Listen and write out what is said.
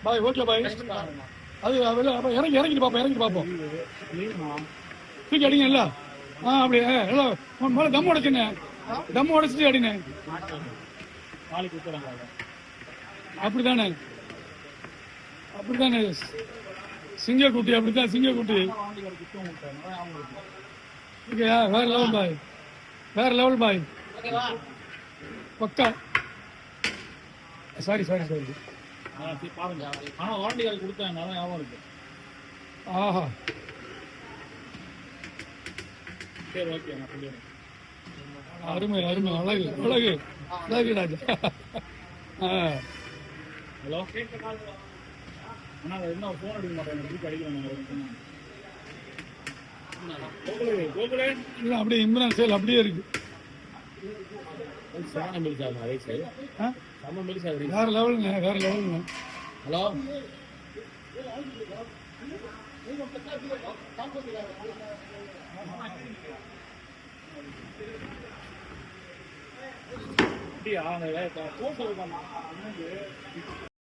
Bye okay bye. அது இறங்கிட்டு பார்ப்போம் தூக்கி அடிங்க இல்ல. அப்படி மேலே தம் உடைச்சுங்க, தம் உடைச்சிட்டு அடிங்க. அப்படித்தானே சிங்கக்குட்டி, அப்படித்தான் சிங்கக்குட்டி. வேற லெவல் பாய், வேற லெவல் பாய். பக்கா. சாரி பாருங்க. ஆனா வாரண்டி கார்டு கொடுத்தேன், நல்லா ஞாபகம் இருக்கு. ஆஹா சரி ஓகே, நான் சொல்லிடுறேன். அருமை அழகு ராஜா. ஹலோ அண்ணா, என்ன ஃபோன் அடிக்க மாட்டேன், அடிக்கலாம். அப்படியே இம்ரான் சேல் அப்படியே இருக்கு. வேற லெவலுங்க. ஹலோ அப்படியா?